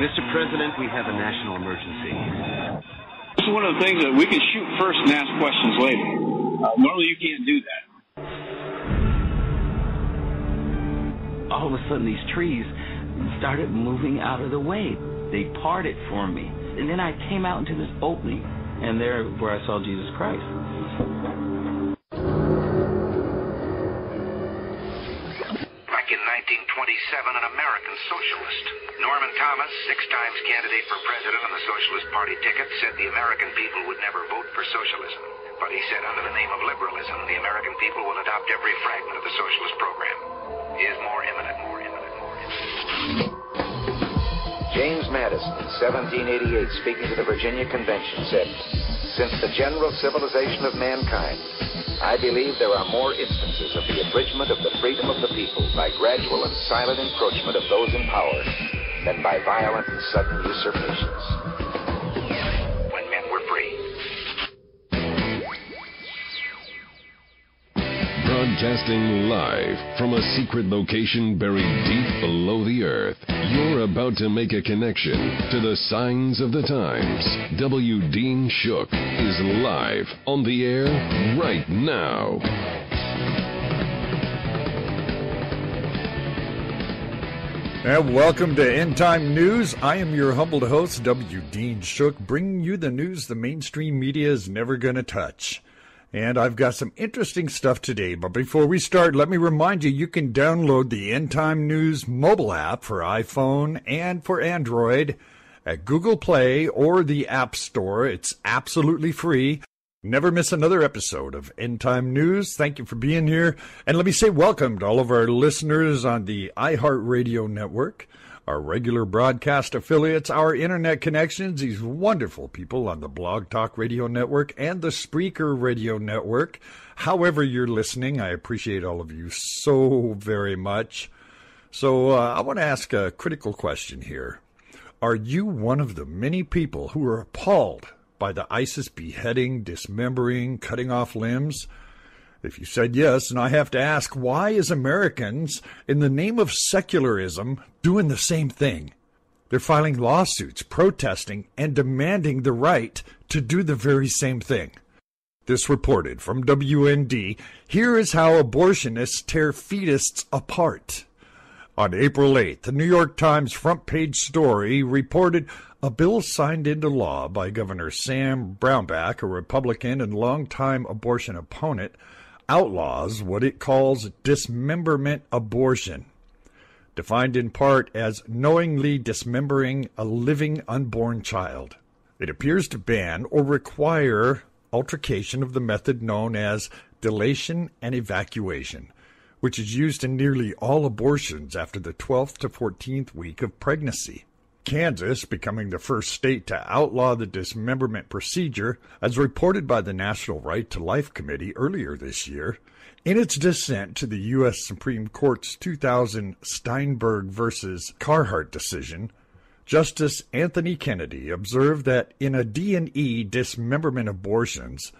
Mr. President, we have a national emergency. This is one of the things that we can shoot first and ask questions later. Normally you can't do that. All of a sudden these trees started moving out of the way. They parted for me. And then I came out into this opening, and there where I saw Jesus Christ. Back in 1927, an American socialist, Norman Thomas, 6 times candidate for president on the Socialist Party ticket, said the American people would never vote for socialism. But he said under the name of liberalism, the American people will adopt every fragment of the socialist program. He is more imminent. James Madison, in 1788, speaking to the Virginia Convention, said, "Since the general civilization of mankind, I believe there are more instances of the abridgment of the freedom of the people by gradual and silent encroachment of those in power than by violent and sudden usurpations." When men were free. Broadcasting live from a secret location buried deep below the earth, you're about to make a connection to the signs of the times. W. Dean Shook is live on the air right now. And welcome to End Time News. I am your humbled host, W. Dean Shook, bringing you the news the mainstream media is never going to touch. And I've got some interesting stuff today. But before we start, let me remind you can download the End Time News mobile app for iPhone and for Android at Google Play or the App Store. It's absolutely free. Never miss another episode of End Time News. Thank you for being here. And let me say welcome to all of our listeners on the iHeartRadio network, our regular broadcast affiliates, our internet connections, these wonderful people on the Blog Talk Radio Network and the Spreaker Radio Network. However you're listening, I appreciate all of you so very much. So I want to ask a critical question here. Are you one of the many people who are appalled by the ISIS beheading, dismembering, cutting off limbs? If you said yes, and I have to ask, why is Americans, in the name of secularism, doing the same thing? They're filing lawsuits, protesting, and demanding the right to do the very same thing. This reported from WND. Here is how abortionists tear fetuses apart. On April 8th, the New York Times front page story reported a bill signed into law by Governor Sam Brownback, a Republican and longtime abortion opponent, outlaws what it calls dismemberment abortion, defined in part as knowingly dismembering a living unborn child. It appears to ban or require altercation of the method known as dilation and evacuation, which is used in nearly all abortions after the 12th to 14th week of pregnancy. Kansas becoming the first state to outlaw the dismemberment procedure, as reported by the National Right to Life Committee earlier this year. In its dissent to the U.S. Supreme Court's 2000 Steinberg versus Carhart decision, Justice Anthony Kennedy observed that in a D&E dismemberment abortions,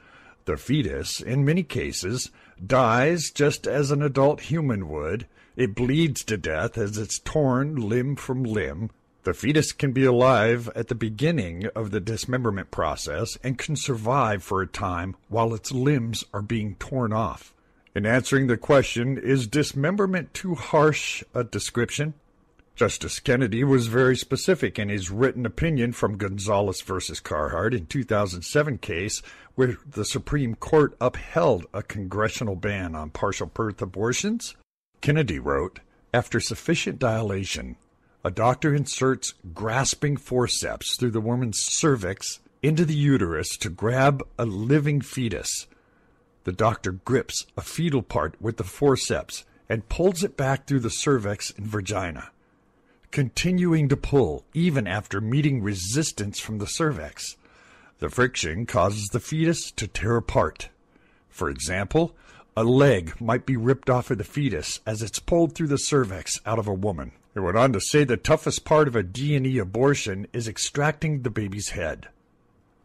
the fetus, in many cases, dies just as an adult human would. It bleeds to death as it's torn limb from limb. The fetus can be alive at the beginning of the dismemberment process and can survive for a time while its limbs are being torn off. In answering the question, is dismemberment too harsh a description? Justice Kennedy was very specific in his written opinion from Gonzalez versus Carhart in 2007 case where the Supreme Court upheld a congressional ban on partial birth abortions. Kennedy wrote, "After sufficient dilation, a doctor inserts grasping forceps through the woman's cervix into the uterus to grab a living fetus. The doctor grips a fetal part with the forceps and pulls it back through the cervix and vagina, continuing to pull even after meeting resistance from the cervix. The friction causes the fetus to tear apart. For example, a leg might be ripped off of the fetus as it's pulled through the cervix out of a woman." It went on to say the toughest part of a D&E abortion is extracting the baby's head.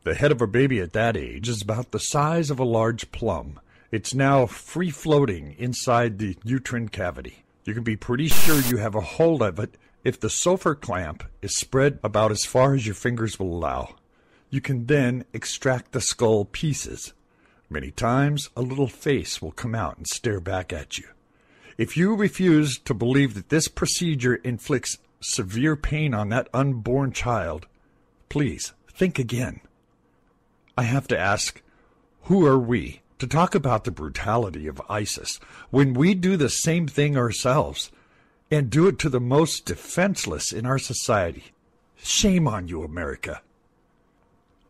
The head of a baby at that age is about the size of a large plum. It's now free-floating inside the uterine cavity. You can be pretty sure you have a hold of it If the sulfur clamp is spread about as far as your fingers will allow, you can then extract the skull pieces. Many times, a little face will come out and stare back at you. If you refuse to believe that this procedure inflicts severe pain on that unborn child, please think again. I have to ask, who are we to talk about the brutality of ISIS when we do the same thing ourselves and do it to the most defenseless in our society? Shame on you, America.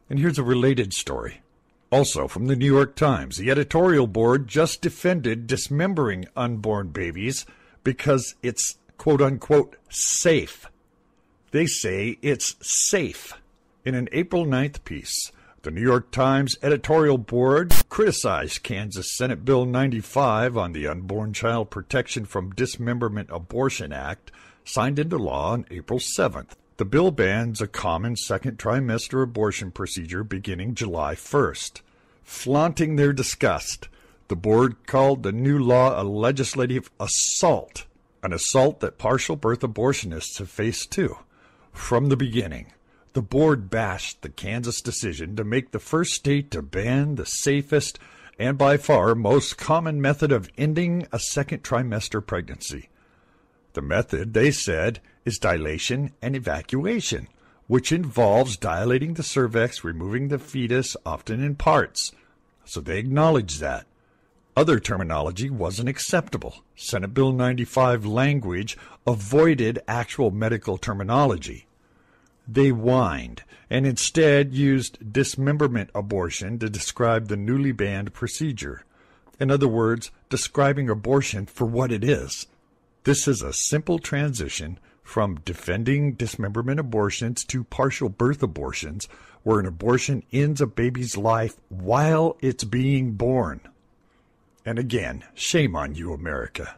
And here's a related story. Also from the New York Times, the editorial board just defended dismembering unborn babies because it's quote-unquote safe. They say it's safe. In an April 9th piece, the New York Times editorial board criticized Kansas Senate Bill 95 on the Unborn Child Protection from Dismemberment Abortion Act, signed into law on April 7th. The bill bans a common second trimester abortion procedure beginning July 1st. Flaunting their disgust, the board called the new law a legislative assault, an assault that partial birth abortionists have faced too. From the beginning, the board bashed the Kansas decision to make the first state to ban the safest and by far most common method of ending a second trimester pregnancy. The method, they said, is dilation and evacuation, which involves dilating the cervix, removing the fetus, often in parts. So they acknowledged that. Other terminology wasn't acceptable. Senate Bill 95 language avoided actual medical terminology. They whined and instead used dismemberment abortion to describe the newly banned procedure. In other words, describing abortion for what it is. This is a simple transition from defending dismemberment abortions to partial birth abortions, where an abortion ends a baby's life while it's being born. And again, shame on you, America.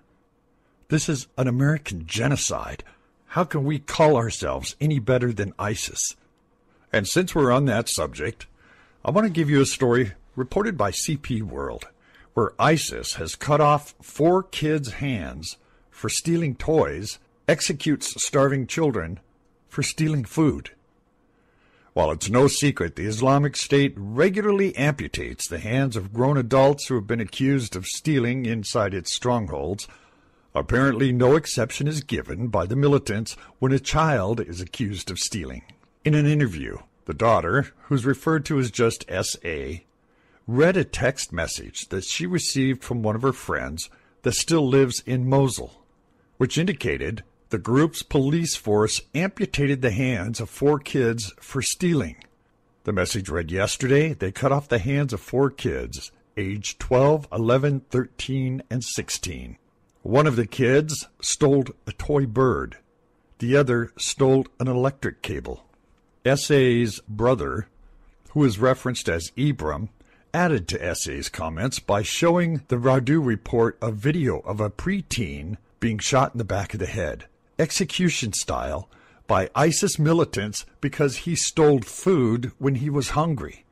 This is an American genocide. How can we call ourselves any better than ISIS? And since we're on that subject, I want to give you a story reported by CP World, where ISIS has cut off 4 kids' hands for stealing toys, executes starving children for stealing food. While it's no secret, the Islamic State regularly amputates the hands of grown adults who have been accused of stealing inside its strongholds, apparently no exception is given by the militants when a child is accused of stealing. In an interview, the daughter, who's referred to as just S.A., read a text message that she received from one of her friends that still lives in Mosul, which indicated the group's police force amputated the hands of 4 kids for stealing. The message read, yesterday, they cut off the hands of 4 kids, aged 12, 11, 13, and 16. One of the kids stole a toy bird. The other stole an electric cable. S.A.'s brother, who is referenced as Ibram, added to S.A.'s comments by showing the Radu report a video of a preteen being shot in the back of the head, execution style, by ISIS militants because he stole food when he was hungry.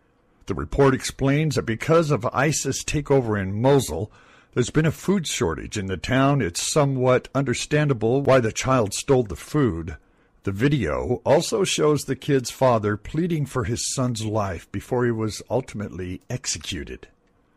The report explains that because of ISIS takeover in Mosul, there's been a food shortage in the town. It's somewhat understandable why the child stole the food. The video also shows the kid's father pleading for his son's life before he was ultimately executed.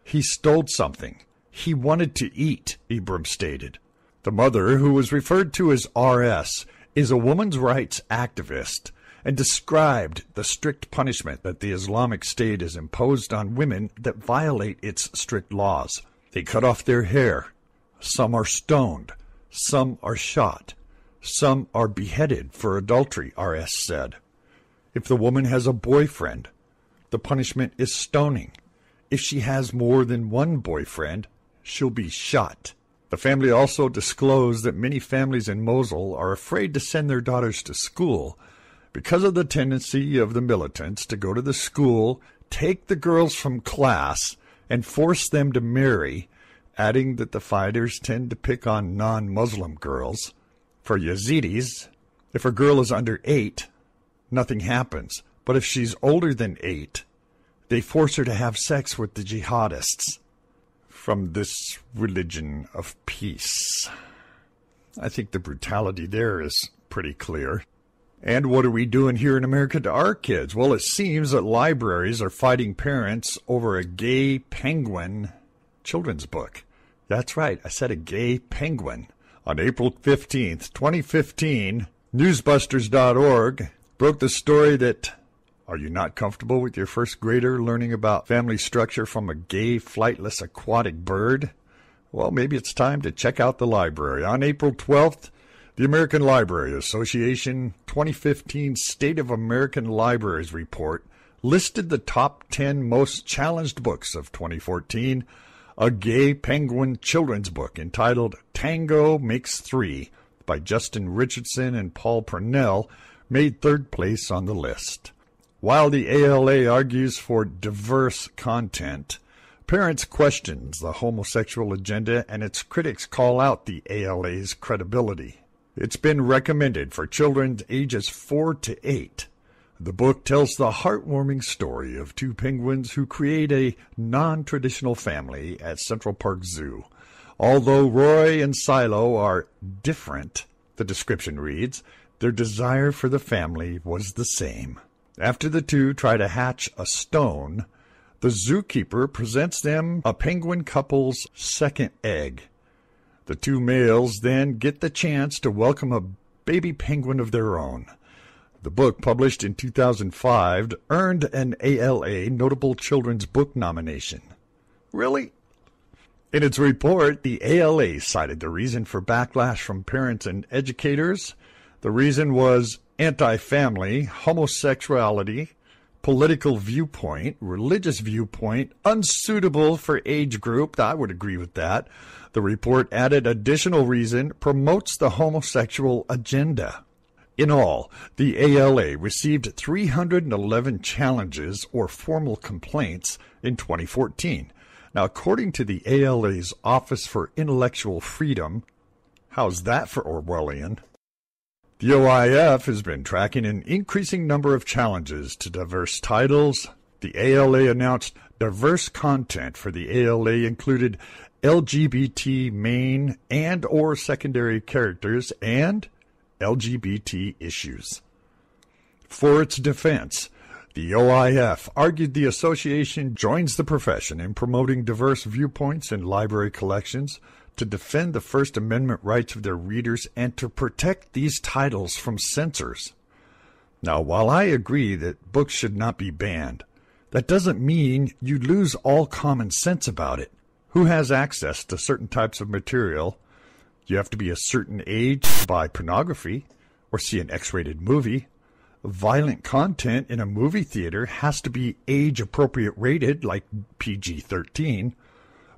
He stole something. He wanted to eat, Ibram stated. The mother, who was referred to as R.S., is a women's rights activist and described the strict punishment that the Islamic State has imposed on women that violate its strict laws. They cut off their hair. Some are stoned. Some are shot. Some are beheaded for adultery, R.S. said. If the woman has a boyfriend, the punishment is stoning. If she has more than one boyfriend, she'll be shot. The family also disclosed that many families in Mosul are afraid to send their daughters to school because of the tendency of the militants to go to the school, take the girls from class, and force them to marry, adding that the fighters tend to pick on non-Muslim girls. For Yazidis, if a girl is under 8, nothing happens. But if she's older than 8, they force her to have sex with the jihadists. From this religion of peace. I think the brutality there is pretty clear. And what are we doing here in America to our kids? Well, it seems that libraries are fighting parents over a gay penguin children's book. That's right, I said a gay penguin. On April 15th, 2015, newsbusters.org broke the story that, are you not comfortable with your first grader learning about family structure from a gay flightless aquatic bird? Well, maybe it's time to check out the library. On April 12th, the American Library Association 2015 State of American Libraries report listed the top 10 most challenged books of 2014. A gay penguin children's book entitled Tango Makes Three by Justin Richardson and Paul Purnell made third place on the list. While the ALA argues for diverse content, parents question the homosexual agenda and its critics call out the ALA's credibility. It's been recommended for children ages 4 to 8. The book tells the heartwarming story of two penguins who create a non-traditional family at Central Park Zoo. Although Roy and Silo are different, the description reads, their desire for the family was the same. After the two try to hatch a stone, the zookeeper presents them a penguin couple's second egg. The two males then get the chance to welcome a baby penguin of their own. The book, published in 2005, earned an ALA Notable Children's Book nomination. Really? In its report, the ALA cited the reason for backlash from parents and educators. The reason was anti-family, homosexuality, political viewpoint, religious viewpoint, unsuitable for age group. I would agree with that. The report added additional reason, promotes the homosexual agenda. In all, the ALA received 311 challenges or formal complaints in 2014. Now, according to the ALA's Office for Intellectual Freedom, how's that for Orwellian? The OIF has been tracking an increasing number of challenges to diverse titles. The ALA announced diverse content for the ALA included LGBT main and or secondary characters and LGBT issues. For its defense, the OIF argued the association joins the profession in promoting diverse viewpoints in library collections to defend the First Amendment rights of their readers and to protect these titles from censors. Now, while I agree that books should not be banned, that doesn't mean you lose all common sense about it. Who has access to certain types of material? You have to be a certain age to buy pornography or see an X-rated movie. Violent content in a movie theater has to be age-appropriate rated, like PG-13.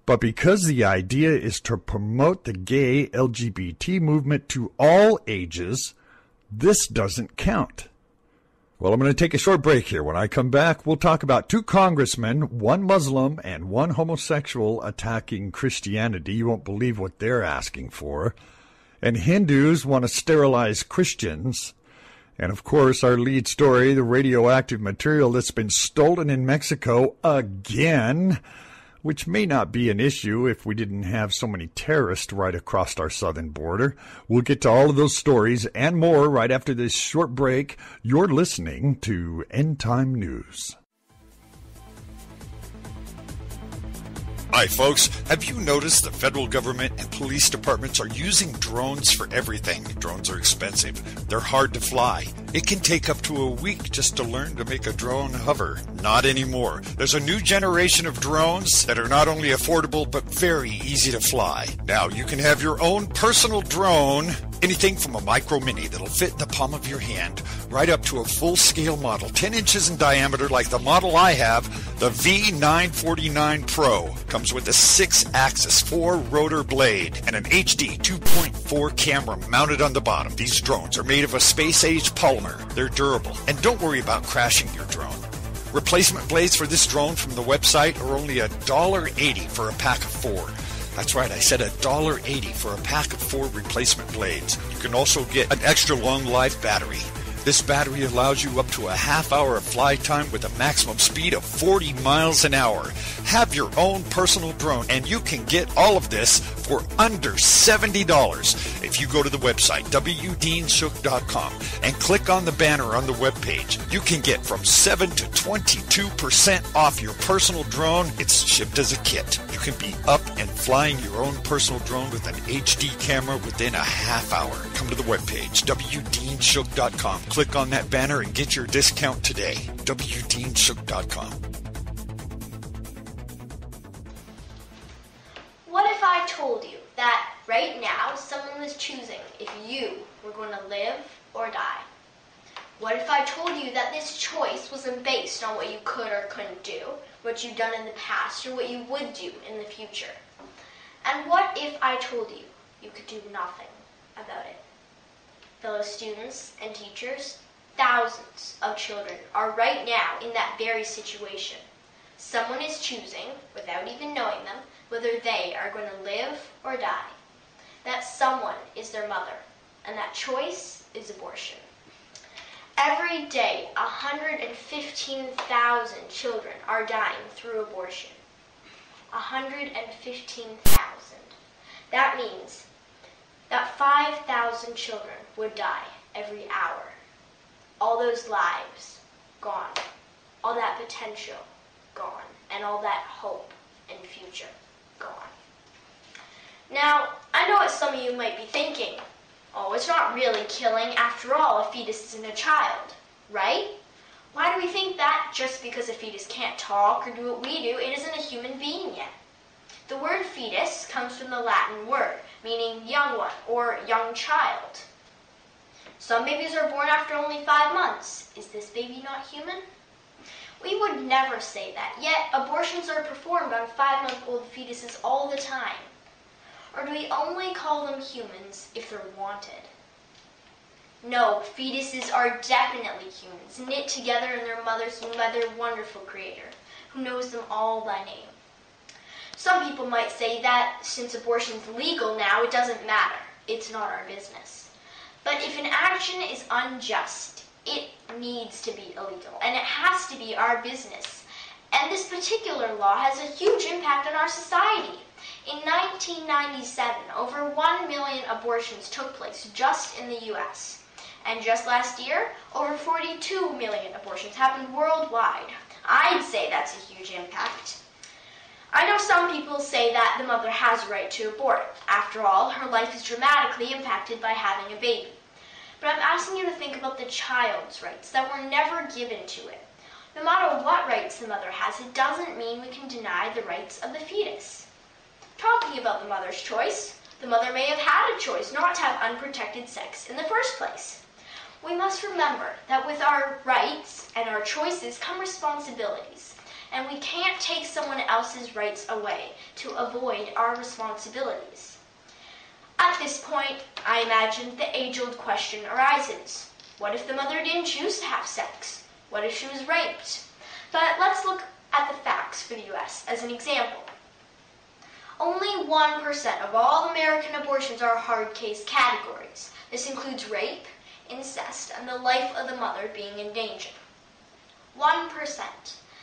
But because the idea is to promote the gay LGBT movement to all ages, this doesn't count. Well, I'm going to take a short break here. When I come back, we'll talk about two congressmen, one Muslim and one homosexual, attacking Christianity. You won't believe what they're asking for. And Hindus want to sterilize Christians. And, of course, our lead story, the radioactive material that's been stolen in Mexico again, which may not be an issue if we didn't have so many terrorists right across our southern border. We'll get to all of those stories and more right after this short break. You're listening to End Time News. Hi, folks. Have you noticed the federal government and police departments are using drones for everything? Drones are expensive. They're hard to fly. It can take up to a week just to learn to make a drone hover. Not anymore. There's a new generation of drones that are not only affordable, but very easy to fly. Now, you can have your own personal drone, anything from a micro mini that'll fit in the palm of your hand, right up to a full-scale model, 10 inches in diameter like the model I have, the V949 Pro. Comes with a 6-axis 4-rotor blade and an HD 2.4 camera mounted on the bottom. These drones are made of a space-age polymer. They're durable, and don't worry about crashing your drone. Replacement blades for this drone from the website are only $1.80 for a pack of 4. That's right, I said $1.80 for a pack of 4 replacement blades. You can also get an extra long life battery. This battery allows you up to a half hour of fly time with a maximum speed of 40 miles an hour. Have your own personal drone, and you can get all of this for under $70. If you go to the website, wdeanshook.com, and click on the banner on the webpage, you can get from 7 to 22% off your personal drone. It's shipped as a kit. You can be up and flying your own personal drone with an HD camera within a half hour. Come to the webpage, wdeanshook.com. Click on that banner and get your discount today. wdeanshook.com. What if I told you that right now someone was choosing if you were going to live or die? What if I told you that this choice wasn't based on what you could or couldn't do, what you've done in the past, or what you would do in the future? And what if I told you you could do nothing about it? Fellow students and teachers, thousands of children are right now in that very situation. Someone is choosing, without even knowing them, whether they are going to live or die. That someone is their mother, and that choice is abortion. Every day, 115,000 children are dying through abortion. 115,000. That means that 5,000 children would die every hour. All those lives gone. All that potential gone. And all that hope and future gone. Now, I know what some of you might be thinking. Oh, it's not really killing. After all, a fetus isn't a child, right? Why do we think that just because a fetus can't talk or do what we do, it isn't a human being yet? The word fetus comes from the Latin word, meaning young one or young child. Some babies are born after only 5 months. Is this baby not human? We would never say that, yet abortions are performed on 5-month-old fetuses all the time. Or do we only call them humans if they're wanted? No, fetuses are definitely humans, knit together in their mother's womb by their wonderful creator, who knows them all by name. Some people might say that since abortion's legal now, it doesn't matter. It's not our business. But if an action is unjust, it needs to be illegal, and it has to be our business. And this particular law has a huge impact on our society. In 1997, over 1 million abortions took place just in the U.S. And just last year, over 42 million abortions happened worldwide. I'd say that's a huge impact. I know some people say that the mother has a right to abort. After all, her life is dramatically impacted by having a baby. But I'm asking you to think about the child's rights that were never given to it. No matter what rights the mother has, it doesn't mean we can deny the rights of the fetus. Talking about the mother's choice, the mother may have had a choice not to have unprotected sex in the first place. We must remember that with our rights and our choices come responsibilities, and we can't take someone else's rights away to avoid our responsibilities. At this point, I imagine the age-old question arises. What if the mother didn't choose to have sex? What if she was raped? But let's look at the facts for the U.S. as an example. Only 1% of all American abortions are hard case categories. This includes rape, incest, and the life of the mother being in danger. 1%.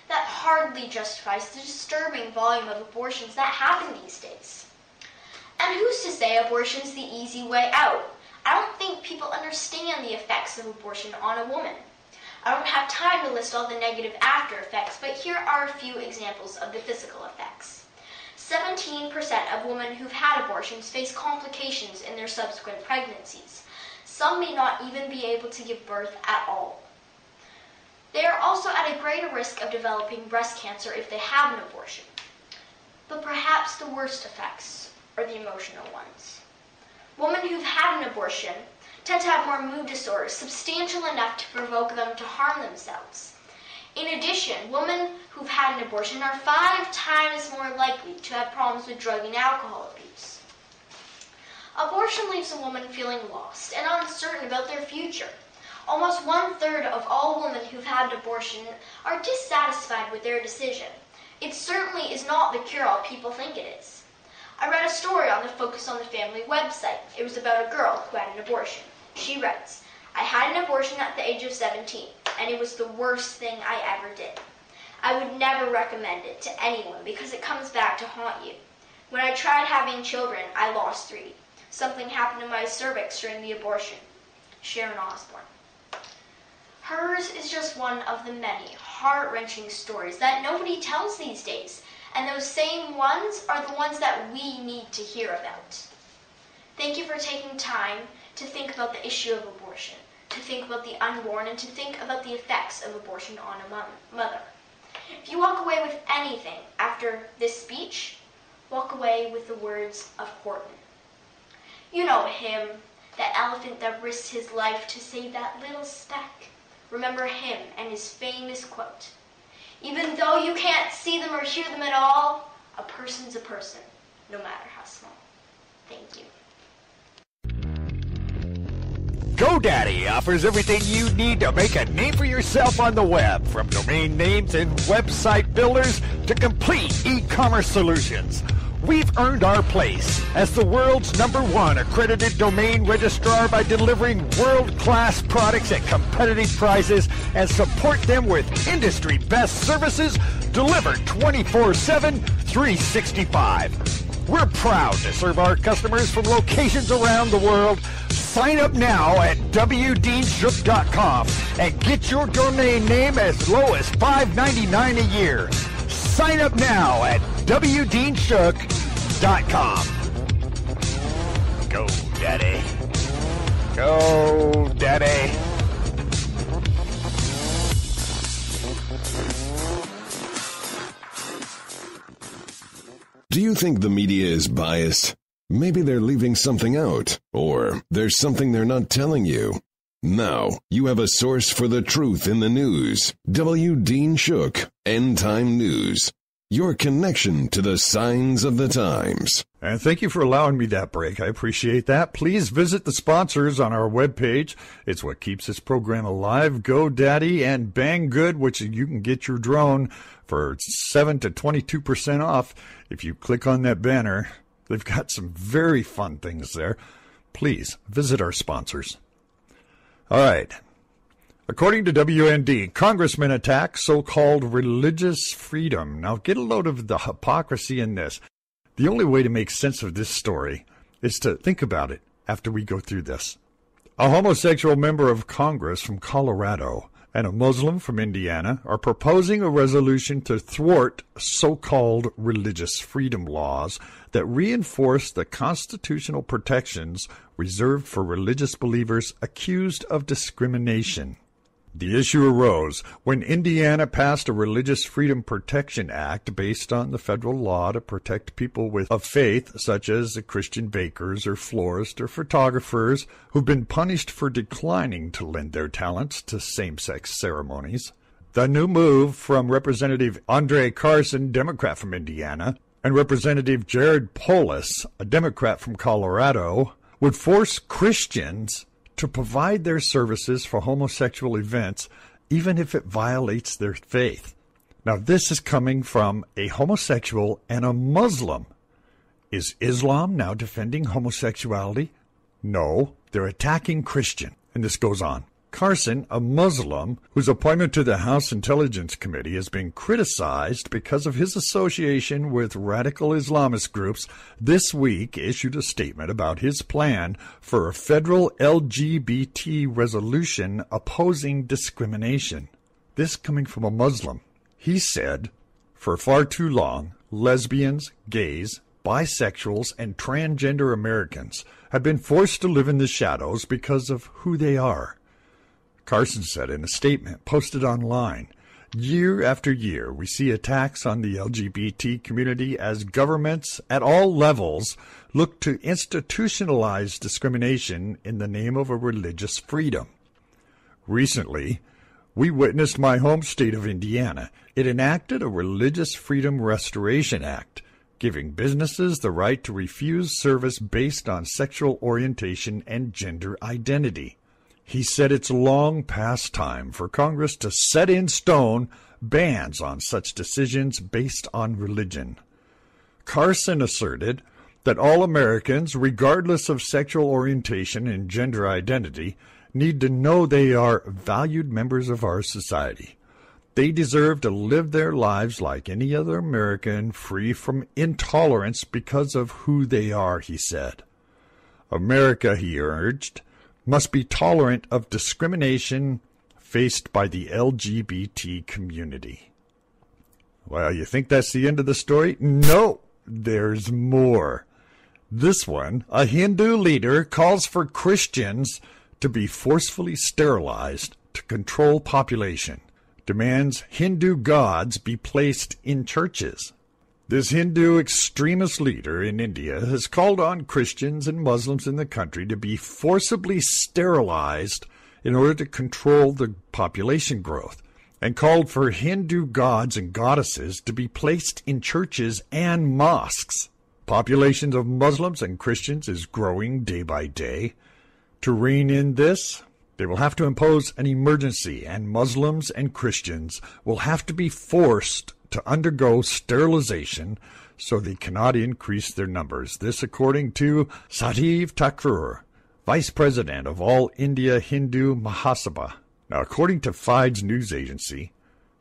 That hardly justifies the disturbing volume of abortions that happen these days. And who's to say abortion's the easy way out? I don't think people understand the effects of abortion on a woman. I don't have time to list all the negative after effects, but here are a few examples of the physical effects. 17% of women who've had abortions face complications in their subsequent pregnancies. Some may not even be able to give birth at all. They are also at a greater risk of developing breast cancer if they have an abortion. But perhaps the worst effects are the emotional ones. Women who've had an abortion tend to have more mood disorders, substantial enough to provoke them to harm themselves. In addition, women who've had an abortion are 5 times more likely to have problems with drug and alcohol abuse. Abortion leaves a woman feeling lost and uncertain about their future. Almost 1/3 of all women who've had an abortion are dissatisfied with their decision. It certainly is not the cure-all people think it is. I read a story on the Focus on the Family website. It was about a girl who had an abortion. She writes, I had an abortion at the age of 17, and it was the worst thing I ever did. I would never recommend it to anyone because it comes back to haunt you. When I tried having children, I lost 3. Something happened to my cervix during the abortion. Sharon Osbourne. Hers is just one of the many heart-wrenching stories that nobody tells these days, and those same ones are the ones that we need to hear about. Thank you for taking time to think about the issue of abortion, to think about the unborn, and to think about the effects of abortion on a mother. If you walk away with anything after this speech, walk away with the words of Horton. You know him, that elephant that risked his life to save that little speck. Remember him and his famous quote, "Even though you can't see them or hear them at all, a person's a person, no matter how small." Thank you. GoDaddy offers everything you need to make a name for yourself on the web, from domain names and website builders to complete e-commerce solutions. We've earned our place as the world's #1 accredited domain registrar by delivering world-class products at competitive prices and support them with industry-best services delivered 24/7, 365. We're proud to serve our customers from locations around the world. Sign up now at wdeanshook.com and get your domain name as low as $5.99 a year. Sign up now at wdeanshook.com. Go, Daddy. Go, Daddy. Do you think the media is biased? Maybe they're leaving something out, or there's something they're not telling you. Now, you have a source for the truth in the news. W. Dean Shook, End Time News. Your connection to the signs of the times. And thank you for allowing me that break. I appreciate that. Please visit the sponsors on our webpage. It's what keeps this program alive. GoDaddy and Banggood, which you can get your drone for 7 to 22% off if you click on that banner. They've got some very fun things there. Please visit our sponsors. All right. According to WND, congressmen attack so-called religious freedom. Now get a load of the hypocrisy in this. The only way to make sense of this story is to think about it after we go through this. A homosexual member of Congress from Colorado and a Muslim from Indiana are proposing a resolution to thwart so-called religious freedom laws that reinforce the constitutional protections reserved for religious believers accused of discrimination. The issue arose when Indiana passed a Religious Freedom Protection Act based on the federal law to protect people of faith, such as Christian bakers or florists or photographers who've been punished for declining to lend their talents to same-sex ceremonies. The new move from Representative Andre Carson, Democrat from Indiana, and Representative Jared Polis, a Democrat from Colorado, would force Christians to provide their services for homosexual events, even if it violates their faith. Now, this is coming from a homosexual and a Muslim. Is Islam now defending homosexuality? No, they're attacking Christian. And this goes on. Carson, a Muslim, whose appointment to the House Intelligence Committee has been criticized because of his association with radical Islamist groups, this week issued a statement about his plan for a federal LGBT resolution opposing discrimination. This coming from a Muslim. He said, "For far too long, lesbians, gays, bisexuals, and transgender Americans have been forced to live in the shadows because of who they are." Carson said in a statement posted online, "Year after year, we see attacks on the LGBT community as governments at all levels look to institutionalize discrimination in the name of a religious freedom. Recently, we witnessed my home state of Indiana. It enacted a Religious Freedom Restoration Act, giving businesses the right to refuse service based on sexual orientation and gender identity." He said it's long past time for Congress to set in stone bans on such decisions based on religion. Carson asserted that all Americans, regardless of sexual orientation and gender identity, need to know they are valued members of our society. They deserve to live their lives like any other American, free from intolerance because of who they are, he said. America, he urged, must be tolerant of discrimination faced by the LGBT community. Well, you think that's the end of the story? No, there's more. This one, a Hindu leader calls for Christians to be forcefully sterilized to control population, demands Hindu gods be placed in churches. This Hindu extremist leader in India has called on Christians and Muslims in the country to be forcibly sterilized in order to control the population growth, and called for Hindu gods and goddesses to be placed in churches and mosques. Populations of Muslims and Christians is growing day by day. To rein in this, they will have to impose an emergency, and Muslims and Christians will have to be forced to undergo sterilization so they cannot increase their numbers. This according to Sativ Thakur, Vice President of All India Hindu Mahasabha. Now, according to FIDE's news agency,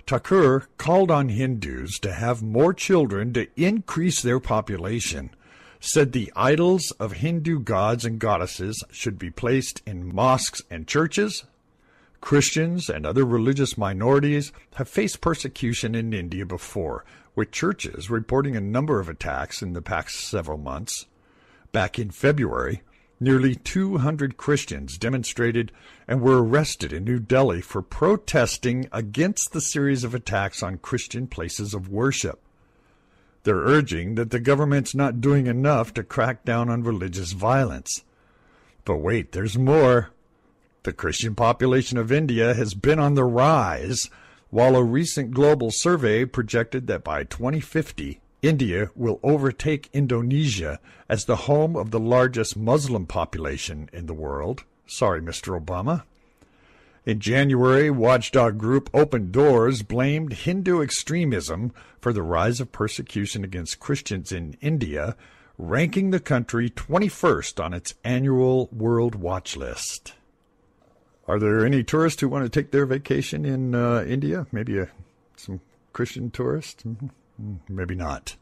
Thakur called on Hindus to have more children to increase their population, said the idols of Hindu gods and goddesses should be placed in mosques and churches. Christians and other religious minorities have faced persecution in India before, with churches reporting a number of attacks in the past several months. Back in February, nearly 200 Christians demonstrated and were arrested in New Delhi for protesting against the series of attacks on Christian places of worship. They're urging that the government's not doing enough to crack down on religious violence. But wait, there's more. The Christian population of India has been on the rise, while a recent global survey projected that by 2050, India will overtake Indonesia as the home of the largest Muslim population in the world. Sorry, Mr. Obama. In January, watchdog group Open Doors blamed Hindu extremism for the rise of persecution against Christians in India, ranking the country 21st on its annual World Watch List. Are there any tourists who want to take their vacation in India? Maybe some Christian tourists? Maybe not.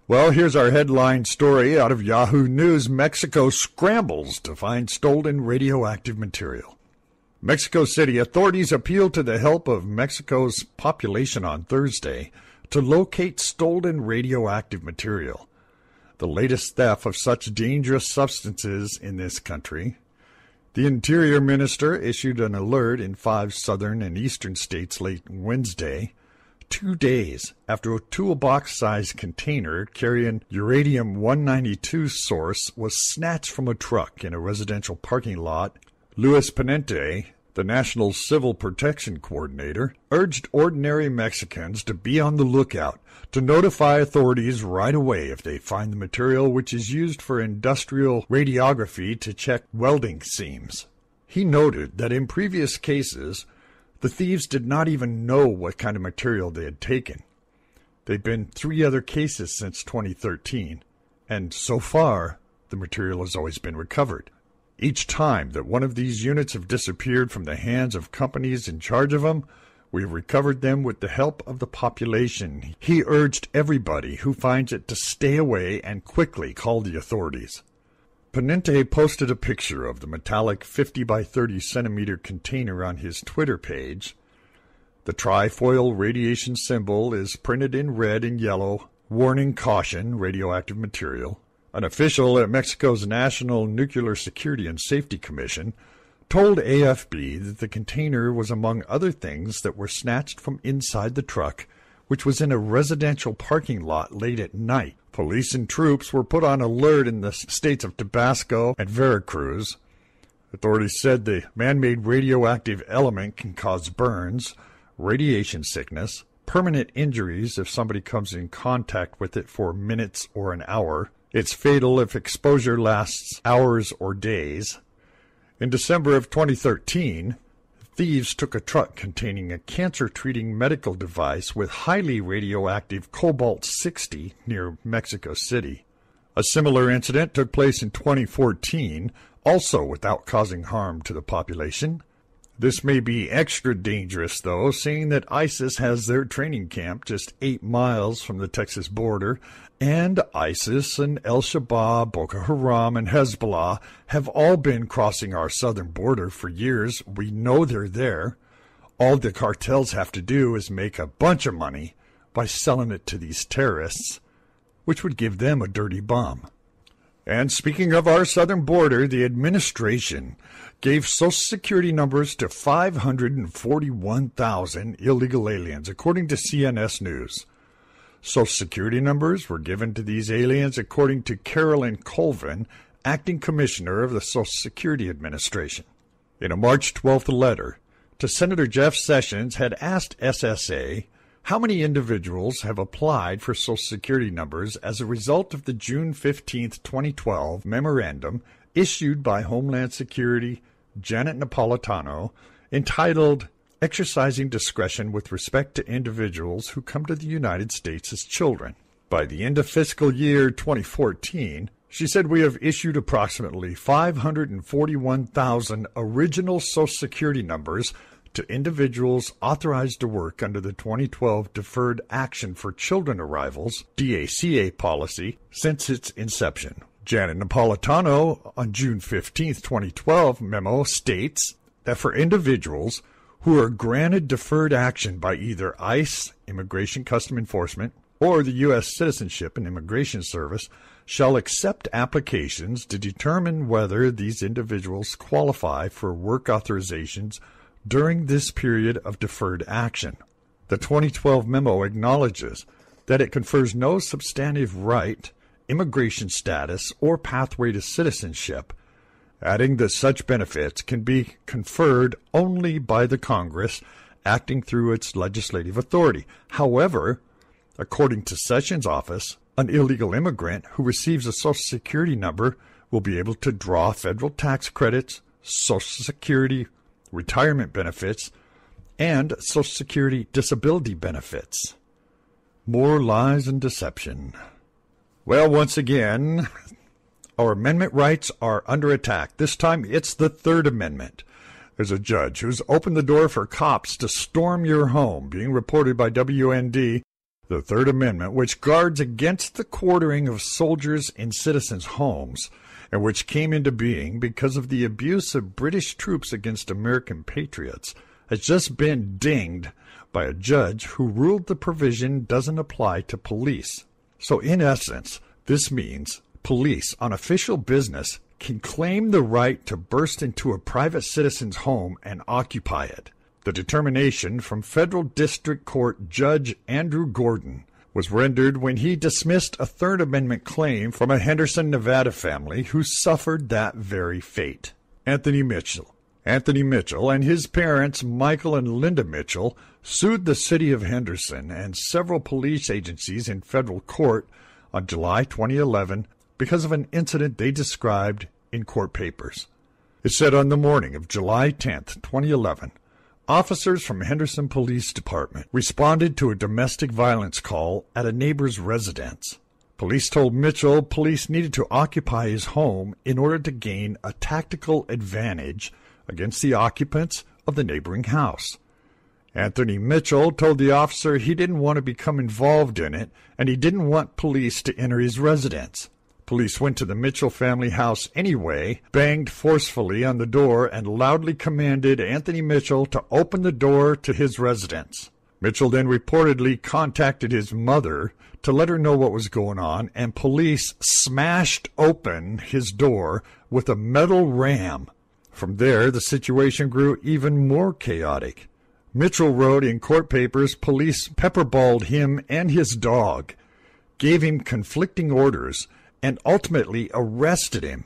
Well, here's our headline story out of Yahoo News. Mexico scrambles to find stolen radioactive material. Mexico City authorities appealed to the help of Mexico's population on Thursday to locate stolen radioactive material, the latest theft of such dangerous substances in this country. The Interior Minister issued an alert in 5 southern and eastern states late Wednesday, 2 days after a toolbox-sized container carrying uranium-192 source was snatched from a truck in a residential parking lot. Luis Penente, the National Civil Protection Coordinator, urged ordinary Mexicans to be on the lookout, to notify authorities right away if they find the material, which is used for industrial radiography to check welding seams. He noted that in previous cases, the thieves did not even know what kind of material they had taken. There had been 3 other cases since 2013, and so far, the material has always been recovered. Each time that one of these units have disappeared from the hands of companies in charge of them, we've recovered them with the help of the population. He urged everybody who finds it to stay away and quickly call the authorities. Penente posted a picture of the metallic 50 by 30 centimeter container on his Twitter page. The trifoil radiation symbol is printed in red and yellow, warning caution, radioactive material. An official at Mexico's National Nuclear Security and Safety Commission told AFP that the container was among other things that were snatched from inside the truck, which was in a residential parking lot late at night. Police and troops were put on alert in the states of Tabasco and Veracruz. Authorities said the man-made radioactive element can cause burns, radiation sickness, permanent injuries if somebody comes in contact with it for minutes or an hour. It's fatal if exposure lasts hours or days. In December of 2013, thieves took a truck containing a cancer-treating medical device with highly radioactive cobalt-60 near Mexico City. A similar incident took place in 2014, also without causing harm to the population. This may be extra dangerous, though, seeing that ISIS has their training camp just 8 miles from the Texas border, and ISIS and El-Shabaab, Boko Haram, and Hezbollah have all been crossing our southern border for years. We know they're there. All the cartels have to do is make a bunch of money by selling it to these terrorists, which would give them a dirty bomb. And speaking of our southern border, the administration gave Social Security numbers to 541,000 illegal aliens, according to CNS News. Social Security numbers were given to these aliens according to Carolyn Colvin, acting commissioner of the Social Security Administration. In a March 12th letter to Senator Jeff Sessions, had asked SSA how many individuals have applied for Social Security numbers as a result of the June 15, 2012 memorandum issued by Homeland Security Janet Napolitano entitled Exercising Discretion with Respect to Individuals Who Come to the United States as Children. By the end of fiscal year 2014, she said we have issued approximately 541,000 original Social Security numbers to individuals authorized to work under the 2012 Deferred Action for Children Arrivals, DACA policy, since its inception. Janet Napolitano, on June 15, 2012, memo states that for individuals who are granted deferred action by either ICE, Immigration Custom Enforcement, or the U.S. Citizenship and Immigration Service, shall accept applications to determine whether these individuals qualify for work authorizations during this period of deferred action. The 2012 memo acknowledges that it confers no substantive right, immigration status, or pathway to citizenship, adding that such benefits can be conferred only by the Congress acting through its legislative authority. However, according to Sessions' office, an illegal immigrant who receives a Social Security number will be able to draw federal tax credits, Social Security retirement benefits, and Social Security disability benefits. More lies and deception. Well, once again, our amendment rights are under attack. This time it's the Third Amendment. There's a judge who's opened the door for cops to storm your home, being reported by WND. The Third Amendment, which guards against the quartering of soldiers in citizens' homes, and which came into being because of the abuse of British troops against American patriots, has just been dinged by a judge who ruled the provision doesn't apply to police. So in essence, this means police on official business can claim the right to burst into a private citizen's home and occupy it. The determination from Federal District Court Judge Andrew Gordon was rendered when he dismissed a Third Amendment claim from a Henderson, Nevada family who suffered that very fate. Anthony Mitchell and his parents, Michael and Linda Mitchell, sued the city of Henderson and several police agencies in federal court on July 2011 because of an incident they described in court papers. It said on the morning of July 10, 2011, officers from Henderson Police Department responded to a domestic violence call at a neighbor's residence. Police told Mitchell police needed to occupy his home in order to gain a tactical advantage against the occupants of the neighboring house. Anthony Mitchell told the officer he didn't want to become involved in it and he didn't want police to enter his residence. Police went to the Mitchell family house anyway, banged forcefully on the door, and loudly commanded Anthony Mitchell to open the door to his residence. Mitchell then reportedly contacted his mother to let her know what was going on, and police smashed open his door with a metal ram. From there, the situation grew even more chaotic. Mitchell wrote in court papers police pepperballed him and his dog, gave him conflicting orders, and ultimately arrested him.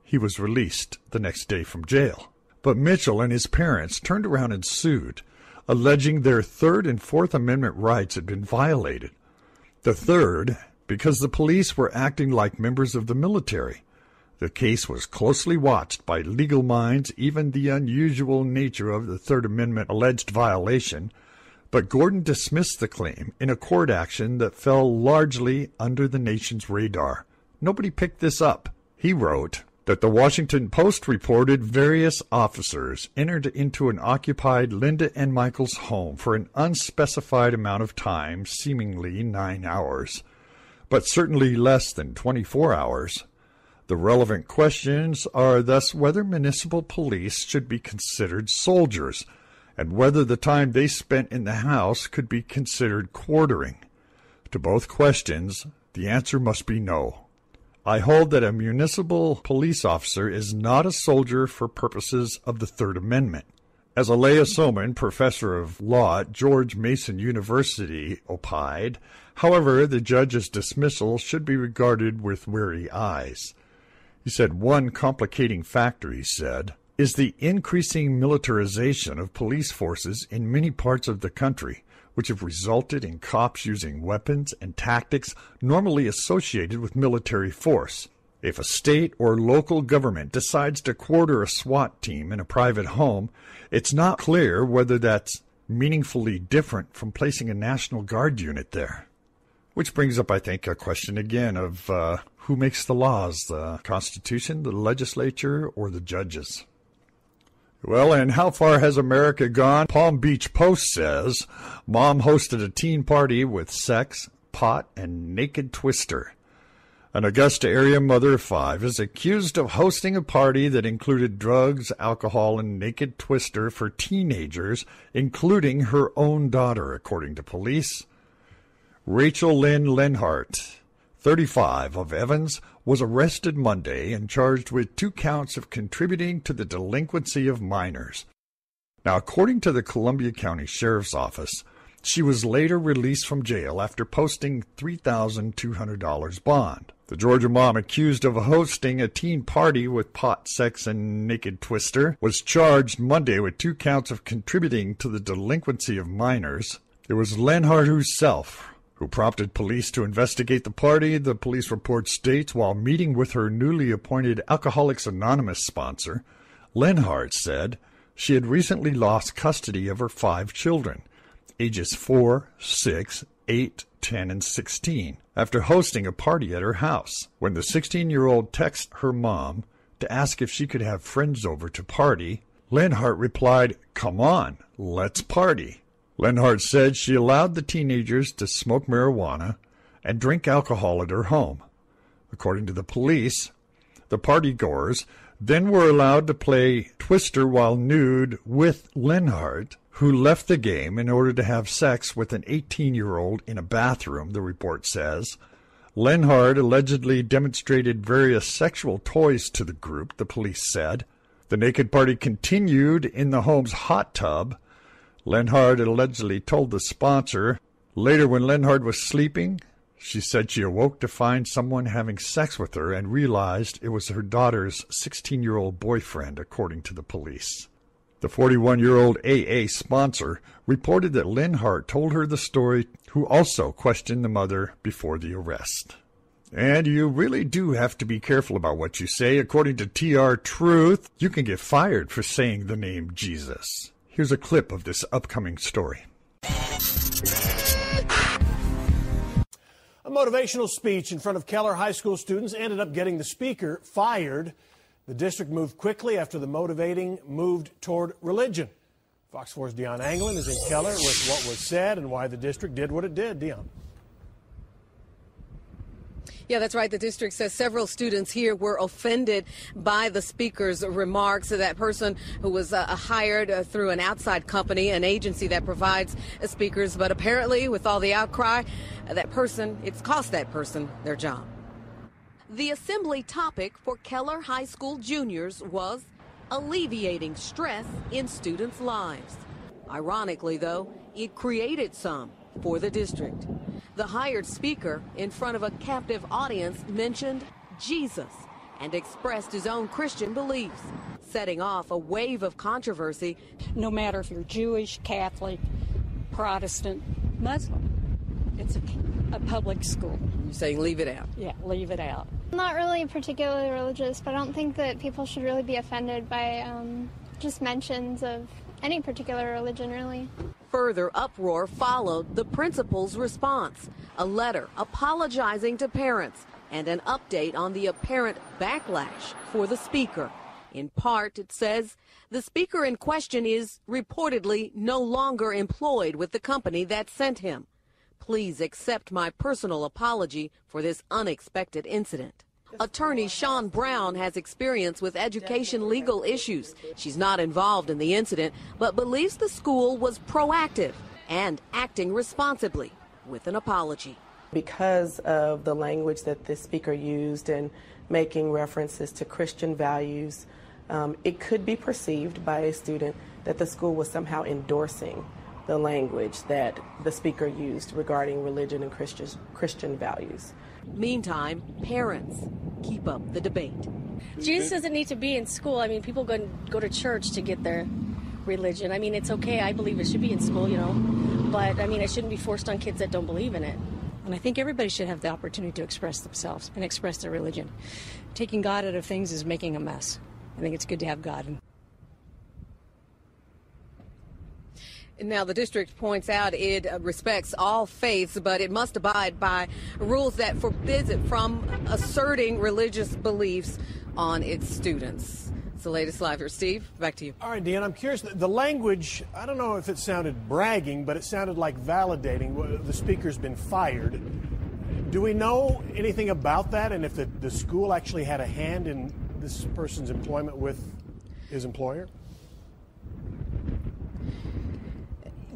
He was released the next day from jail. But Mitchell and his parents turned around and sued, alleging their Third and Fourth Amendment rights had been violated. The third, because the police were acting like members of the military. The case was closely watched by legal minds, even the unusual nature of the Third Amendment alleged violation, but Gordon dismissed the claim in a court action that fell largely under the nation's radar. Nobody picked this up. He wrote, that the Washington Post reported various officers entered into an occupied Linda and Michael's home for an unspecified amount of time, seemingly 9 hours, but certainly less than 24 hours. The relevant questions are thus whether municipal police should be considered soldiers, and whether the time they spent in the house could be considered quartering. To both questions, the answer must be no. I hold that a municipal police officer is not a soldier for purposes of the Third Amendment. As Alea Soman, professor of law at George Mason University, opined, however, the judge's dismissal should be regarded with wary eyes. He said one complicating factor, he said, is the increasing militarization of police forces in many parts of the country, which have resulted in cops using weapons and tactics normally associated with military force. If a state or local government decides to quarter a SWAT team in a private home, it's not clear whether that's meaningfully different from placing a National Guard unit there. Which brings up, I think, a question again of who makes the laws, the Constitution, the legislature, or the judges? Well, and how far has America gone? Palm Beach Post says, Mom hosted a teen party with sex, pot, and naked twister. An Augusta area mother of 5 is accused of hosting a party that included drugs, alcohol, and naked twister for teenagers, including her own daughter, according to police. Rachel Lynn Lenhart, 35, of Evans, was arrested Monday and charged with 2 counts of contributing to the delinquency of minors. Now, according to the Columbia County Sheriff's Office, she was later released from jail after posting $3,200 bond. The Georgia mom accused of hosting a teen party with pot, sex, and naked twister was charged Monday with 2 counts of contributing to the delinquency of minors. It was Lenhart herself who prompted police to investigate the party, the police report states. While meeting with her newly appointed Alcoholics Anonymous sponsor, Lenhart said she had recently lost custody of her 5 children, ages 4, 6, 8, 10, and 16, after hosting a party at her house. When the 16-year-old texted her mom to ask if she could have friends over to party, Lenhart replied, "Come on, let's party." Lenhart said she allowed the teenagers to smoke marijuana and drink alcohol at her home. According to the police, the partygoers then were allowed to play Twister while nude with Lenhart, who left the game in order to have sex with an 18-year-old in a bathroom, the report says. Lenhart allegedly demonstrated various sexual toys to the group, the police said. The naked party continued in the home's hot tub. Lenhart allegedly told the sponsor. Later, when Lenhart was sleeping, she said she awoke to find someone having sex with her and realized it was her daughter's 16-year-old boyfriend, according to the police. The 41-year-old AA sponsor reported that Lenhart told her the story, who also questioned the mother before the arrest. And you really do have to be careful about what you say. According to TR Truth, you can get fired for saying the name Jesus. Here's a clip of this upcoming story. A motivational speech in front of Keller High School students ended up getting the speaker fired. The district moved quickly after the motivating moved toward religion. Fox 4's Dion Anglin is in Keller with what was said and why the district did what it did. Dion. Yeah, that's right. The district says several students here were offended by the speaker's remarks. That person who was hired through an outside company, an agency that provides speakers. But apparently, with all the outcry, it's cost that person their job. The assembly topic for Keller High School juniors was alleviating stress in students' lives. Ironically, though, it created some for the district. The hired speaker, in front of a captive audience, mentioned Jesus and expressed his own Christian beliefs, setting off a wave of controversy. No matter if you're Jewish, Catholic, Protestant, Muslim, it's a public school. You're saying leave it out? Yeah, leave it out. I'm not really particularly religious, but I don't think that people should really be offended by just mentions of any particular religion, really. Further uproar followed the principal's response, a letter apologizing to parents and an update on the apparent backlash for the speaker. In part, it says the speaker in question is reportedly no longer employed with the company that sent him. Please accept my personal apology for this unexpected incident. Attorney Sean Brown has experience with education legal issues. She's not involved in the incident, but believes the school was proactive and acting responsibly with an apology. Because of the language that the speaker used and making references to Christian values, it could be perceived by a student that the school was somehow endorsing the language that the speaker used regarding religion and Christian values. Meantime, parents keep up the debate. Jesus doesn't need to be in school. I mean, people go to church to get their religion. I mean, it's okay. I believe it should be in school, you know. But, I mean, it shouldn't be forced on kids that don't believe in it. And I think everybody should have the opportunity to express themselves and express their religion. Taking God out of things is making a mess. I think it's good to have God. Now, the district points out it respects all faiths, but it must abide by rules that forbids it from asserting religious beliefs on its students. It's the latest live here. Steve, back to you. All right, Deanne, I'm curious. The language, I don't know if it sounded bragging, but it sounded like validating. The speaker's been fired. Do we know anything about that, and if the school actually had a hand in this person's employment with his employer?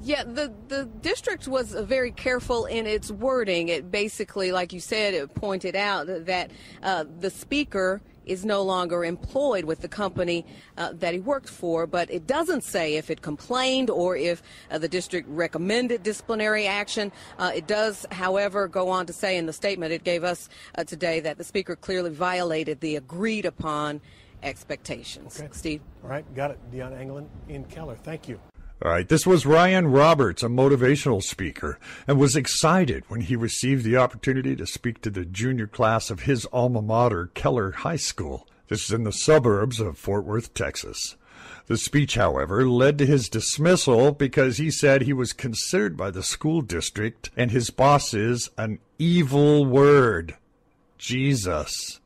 Yeah, the district was very careful in its wording. It basically, like you said, it pointed out that the speaker is no longer employed with the company that he worked for, but it doesn't say if it complained or if the district recommended disciplinary action. It does, however, go on to say in the statement it gave us today that the speaker clearly violated the agreed upon expectations. Okay. Steve? All right, got it. Deanna Anglin in Keller. Thank you. All right, this was Ryan Roberts, a motivational speaker, and was excited when he received the opportunity to speak to the junior class of his alma mater, Keller High School. This is in the suburbs of Fort Worth, Texas. The speech, however, led to his dismissal because he said he was considered by the school district and his bosses an evil word, Jesus.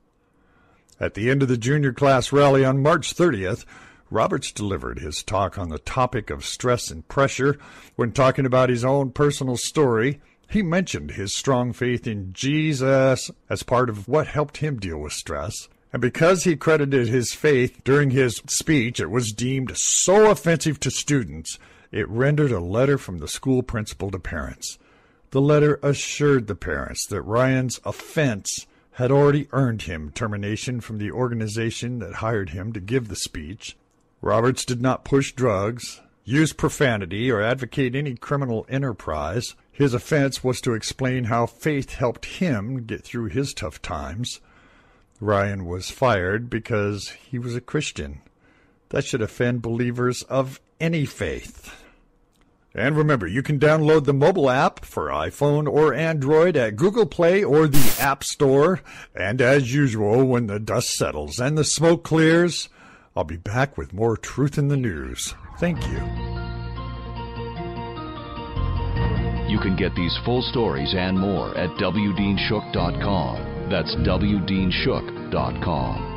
At the end of the junior class rally on March 30th, Roberts delivered his talk on the topic of stress and pressure. When talking about his own personal story, he mentioned his strong faith in Jesus as part of what helped him deal with stress. And because he credited his faith during his speech, it was deemed so offensive to students, it rendered a letter from the school principal to parents. The letter assured the parents that Ryan's offense had already earned him termination from the organization that hired him to give the speech. Roberts did not push drugs, use profanity, or advocate any criminal enterprise. His offense was to explain how faith helped him get through his tough times. Ryan was fired because he was a Christian. That should offend believers of any faith. And remember, you can download the mobile app for iPhone or Android at Google Play or the App Store. And as usual, when the dust settles and the smoke clears, I'll be back with more Truth in the News. Thank you. You can get these full stories and more at WDeanShook.com. That's WDeanShook.com.